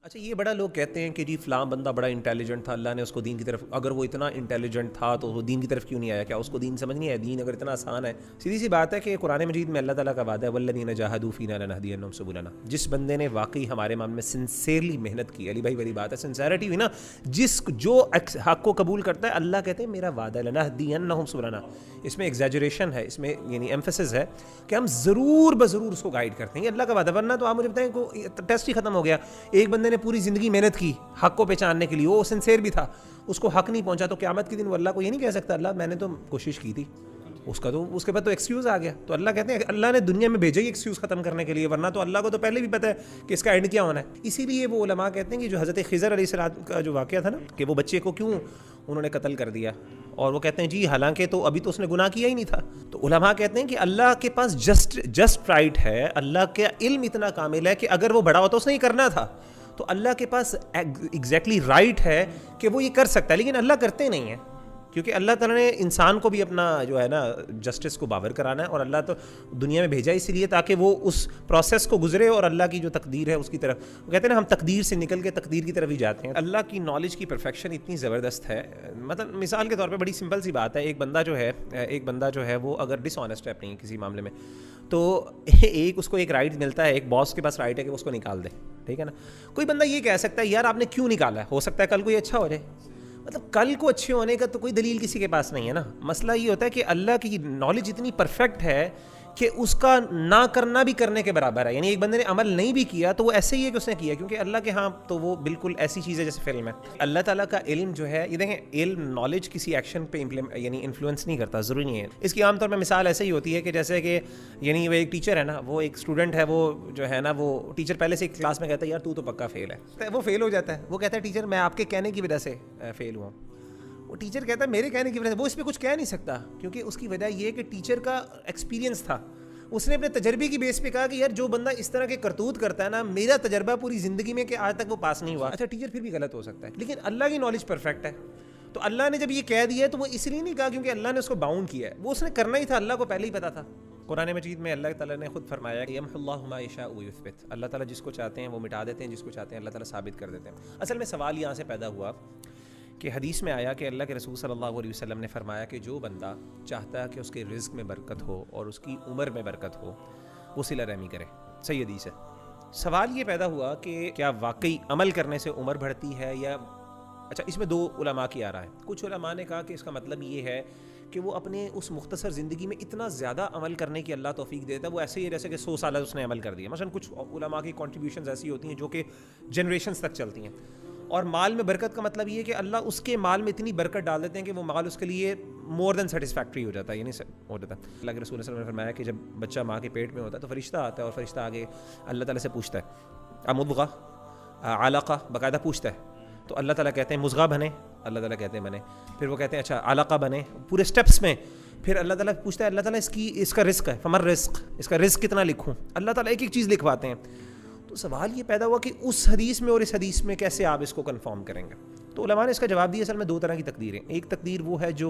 اچھا یہ بڑا لوگ کہتے ہیں کہ جی فلاں بندہ بڑا انٹیلیجنٹ تھا، اللہ نے اس کو دین کی طرف، اگر وہ اتنا انٹیلیجنٹ تھا تو وہ دین کی طرف کیوں نہیں آیا؟ کیا اس کو دین سمجھ نہیں آیا؟ دین اگر اتنا آسان ہے، سیدھی سی بات ہے کہ قرآن مجید میں اللہ تعالیٰ کا وعدہ ہے والذین جاہدوا فینا لنہدینہم سبلنا، جس بندے نے واقعی ہمارے معاملے میں سنسیئرلی محنت کی، علی بھائی والی بات ہے، سنسیئرٹی ہوئی نا، جو حق کو قبول کرتا ہے، اللہ کہتے ہیں میرا وعدہ ہے لنہدینہم سبلنا، اس میں ایگزیجریشن ہے، اس میں یعنی ایمفسس ہے کہ ہم ضرور بضرور اس کو گائیڈ کرتے ہیں، یہ اللہ کا وعدہ، ورنہ تو آپ مجھے بتائیں کہ ٹیسٹ ہی ختم ہو گیا، ایک بندے نے پوری زندگی محنت کی حق کو پہچاننے کے لیے، وہ سنسیئر بھی تھا، اس کو حق نہیں پہنچا، تو قیامت کے دن وہ اللہ کو یہ نہیں کہہ سکتا اللہ میں نے تو کوشش کی تھی، اس کے بعد تو ایکسکیوز آ گیا، تو اللہ کہتے ہیں اللہ نے دنیا میں بھیجا ہی ایکسکیوز ختم کرنے کے لیے، ورنہ تو اللہ کو تو پہلے بھی پتہ ہے کہ اس کا اینڈ کیا ہونا ہے۔ اسی لیے وہ علماء کہتے ہیں کہ جو حضرت خضر علیہ السلام کا جو واقعہ تھا نا، کہ وہ بچے کو کیوں انہوں نے قتل کر دیا، اور وہ کہتے ہیں جی حالانکہ تو ابھی تو اس نے گناہ کیا ہی نہیں تھا، تو علماء کہتے ہیں کہ اللہ کے پاس جسٹ رائٹ ہے، اللہ کا علم اتنا کامل ہے کہ اگر وہ بڑا ہوتا اس نے یہ کرنا تھا تو اللہ کے پاس ایگزیکٹلی رائٹ ہے کہ وہ یہ کر سکتا ہے، لیکن اللہ کرتے نہیں ہیں، کیونکہ اللہ تعالیٰ نے انسان کو بھی اپنا جو ہے نا جسٹس کو باور کرانا ہے، اور اللہ تو دنیا میں بھیجا اسی لیے تاکہ وہ اس پروسیس کو گزرے اور اللہ کی جو تقدیر ہے اس کی طرف، وہ کہتے ہیں نا ہم تقدیر سے نکل کے تقدیر کی طرف ہی جاتے ہیں۔ اللہ کی نالج کی پرفیکشن اتنی زبردست ہے، مطلب مثال کے طور پہ بڑی سمپل سی بات ہے، ایک بندہ جو ہے وہ اگر ڈس آنیسٹ ہے اپنی کسی معاملے میں، تو اس کو ایک رائٹ ملتا ہے، ایک باس کے پاس رائٹ ہے کہ اس کو نکال دے، ٹھیک ہے نا۔ کوئی بندہ یہ کہہ سکتا ہے یار آپ نے کیوں نکالا ہے، ہو سکتا ہے کل کو یہ اچھا ہو جائے، مطلب کل کو اچھے ہونے کا تو کوئی دلیل کسی کے پاس نہیں ہے نا۔ مسئلہ یہ ہوتا ہے کہ اللہ کی نالج اتنی پرفیکٹ ہے کہ اس کا نہ کرنا بھی کرنے کے برابر ہے، یعنی ایک بندے نے عمل نہیں بھی کیا تو وہ ایسے ہی ہے کہ اس نے کیا، کیونکہ اللہ کے ہاں تو وہ بالکل ایسی چیز ہے جیسے فلم ہے۔ اللہ تعالیٰ کا علم جو ہے، یہ دیکھیں علم نالج کسی ایکشن پہ یعنی انفلوئنس نہیں کرتا، ضروری نہیں ہے۔ اس کی عام طور پہ مثال ایسے ہی ہوتی ہے کہ جیسے کہ یعنی وہ ایک ٹیچر ہے نا، وہ ایک اسٹوڈنٹ ہے، وہ جو ہے نا وہ ٹیچر پہلے سے ایک کلاس میں کہتا ہے یار تو پکا فیل ہے، وہ فیل ہو جاتا ہے، وہ کہتا ہے ٹیچر میں آپ کے کہنے کی وجہ سے فیل ہوا، وہ ٹیچر کہتا ہے میرے کہنے کی وجہ سے، وہ اس پہ کچھ کہہ نہیں سکتا، کیونکہ اس کی وجہ یہ ہے کہ ٹیچر کا ایکسپیرینس تھا، اس نے اپنے تجربے کی بیس پہ کہا کہ یار جو بندہ اس طرح کے کرتوت کرتا ہے نا، میرا تجربہ پوری زندگی میں کہ آج تک وہ پاس نہیں ہوا۔ اچھا ٹیچر پھر بھی غلط ہو سکتا ہے، لیکن اللہ کی نالج پرفیکٹ ہے، تو اللہ نے جب یہ کہہ دیا ہے تو وہ اس لیے نہیں کہا کیونکہ اللہ نے اس کو باؤنڈ کیا ہے، وہ اس نے کرنا ہی تھا، اللہ کو پہلے ہی پتا تھا۔ قرآن مجید میں اللہ تعالیٰ نے خود فرمایا کہ یمحو اللہ ما یشاء ویثبت، اللہ تعالیٰ جس کو چاہتے ہیں وہ مٹا دیتے ہیں، جس کو چاہتے ہیں اللہ تعالیٰ ثابت کر دیتے ہیں۔ اصل میں سوال یہاں سے پیدا ہوا کہ حدیث میں آیا کہ اللہ کے رسول صلی اللہ علیہ وسلم نے فرمایا کہ جو بندہ چاہتا ہے کہ اس کے رزق میں برکت ہو اور اس کی عمر میں برکت ہو، وہ صلہ رحمی کرے، صحیح حدیث ہے۔ سوال یہ پیدا ہوا کہ کیا واقعی عمل کرنے سے عمر بڑھتی ہے یا اچھا اس میں دو علماء کی آ رہا ہے، کچھ علماء نے کہا کہ اس کا مطلب یہ ہے کہ وہ اپنے اس مختصر زندگی میں اتنا زیادہ عمل کرنے کی اللہ توفیق دیتا ہے، وہ ایسے ہی جیسے کہ 100 سالہ اس نے عمل کر دیا، مثلا کچھ علماء کی کنٹریبیوشنز ایسی ہوتی ہیں جو کہ جنریشنز تک چلتی ہیں۔ اور مال میں برکت کا مطلب یہ ہے کہ اللہ اس کے مال میں اتنی برکت ڈال دیتے ہیں کہ وہ مال اس کے لیے مور دین سیٹسفیکٹری ہو جاتا ہے، یعنی ہو جاتا ہے۔ اللہ کے رسول صلی اللہ علیہ وسلم نے فرمایا کہ جب بچہ ماں کے پیٹ میں ہوتا ہے تو فرشتہ آتا ہے، اور فرشتہ آگے اللہ تعالیٰ سے پوچھتا ہے مضغہ علقہ، باقاعدہ پوچھتا ہے، تو اللہ تعالیٰ کہتے ہیں مضغہ بنے، اللہ تعالیٰ کہتے ہیں بنے، پھر وہ کہتے ہیں اچھا علقہ بنے، پورے سٹیپس میں، پھر اللہ تعالیٰ پوچھتا ہے اللہ تعالیٰ اس کا رزق ہے، فمر رزق، اس کا رزق کتنا لکھوں، اللہ تعالیٰ ایک ایک چیز لکھواتے ہیں۔ تو سوال یہ پیدا ہوا کہ اس حدیث میں اور اس حدیث میں کیسے آپ اس کو کنفرم کریں گے؟ تو علماء نے اس کا جواب دیا اصل میں دو طرح کی تقدیریں، ایک تقدیر وہ ہے جو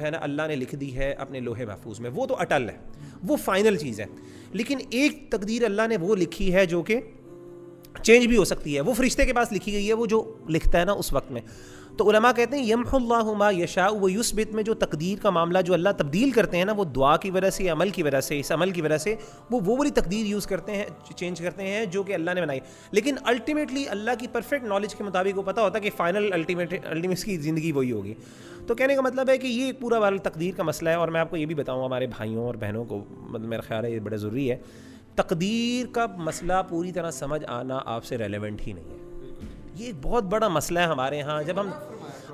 ہے نا اللہ نے لکھ دی ہے اپنے لوح محفوظ میں، وہ تو اٹل ہے، وہ فائنل چیز ہے، لیکن ایک تقدیر اللہ نے وہ لکھی ہے جو کہ چینج بھی ہو سکتی ہے، وہ فرشتے کے پاس لکھی گئی ہے، وہ جو لکھتا ہے نا اس وقت میں۔ تو علماء کہتے ہیں یمحو اللہ ما یشاء ویثبت میں جو تقدیر کا معاملہ جو اللہ تبدیل کرتے ہیں نا، وہ دعا کی وجہ سے، عمل کی وجہ سے، اس عمل کی وجہ سے وہ والی تقدیر یوز کرتے ہیں، چینج کرتے ہیں جو کہ اللہ نے بنائی، لیکن الٹیمیٹلی اللہ کی پرفیکٹ نالج کے مطابق وہ پتہ ہوتا ہے کہ فائنل الٹیمیٹ کی زندگی وہی ہوگی۔ تو کہنے کا مطلب ہے کہ یہ پورا والا تقدیر کا مسئلہ ہے، اور میں آپ کو یہ بھی بتاؤں ہمارے بھائیوں اور بہنوں کو، مطلب میرا خیال ہے یہ بڑا ضروری ہے، تقدیر کا مسئلہ پوری طرح سمجھ آنا آپ سے ریلیونٹ ہی نہیں ہے، یہ ایک بہت بڑا مسئلہ ہے ہمارے ہاں۔ جب ہم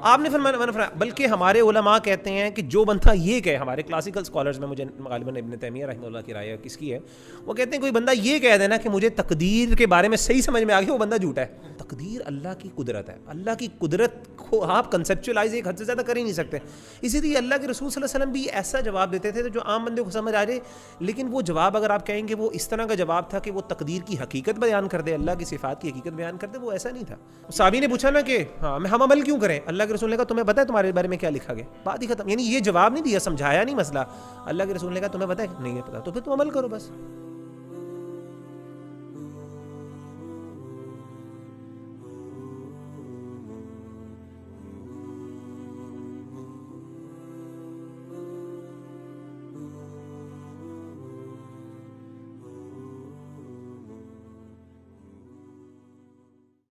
آپ نے فرمایا، بلکہ ہمارے علماء کہتے ہیں کہ جو بندہ یہ کہے، ہمارے کلاسیکل اسکالرز میں مجھے غالباً ابن تیمیہ رحمہ اللہ کی رائے کس کی ہے، وہ کہتے ہیں کوئی بندہ یہ کہہ دینا کہ مجھے تقدیر کے بارے میں صحیح سمجھ میں آ گیا، وہ بندہ جھوٹا ہے۔ تقدیر اللہ کی قدرت ہے، اللہ کی قدرت کو آپ کنسیپچولائز ایک حد سے زیادہ کر ہی نہیں سکتے، اسی لیے اللہ کے رسول صلی اللہ علیہ وسلم بھی ایسا جواب دیتے تھے جو عام بندے کو سمجھ آ جائے، لیکن وہ جواب اگر آپ کہیں گے وہ اس طرح کا جواب تھا کہ وہ تقدیر کی حقیقت بیان کر دے، اللہ کی صفات کی حقیقت بیان کر دے، وہ ایسا نہیں تھا۔ صحابی نے پوچھا نا کہ ہم عمل کیوں کریں، اللہ کے رسول نے کہا تمہیں پتہ ہے تمہارے بارے میں کیا لکھا گیا، بات ہی ختم، یعنی یہ جواب نہیں دیا، سمجھایا نہیں مسئلہ، اللہ کے رسول نے کہا تمہیں پتہ ہے نہیں ہے پتہ، تو پھر تم عمل کرو بس۔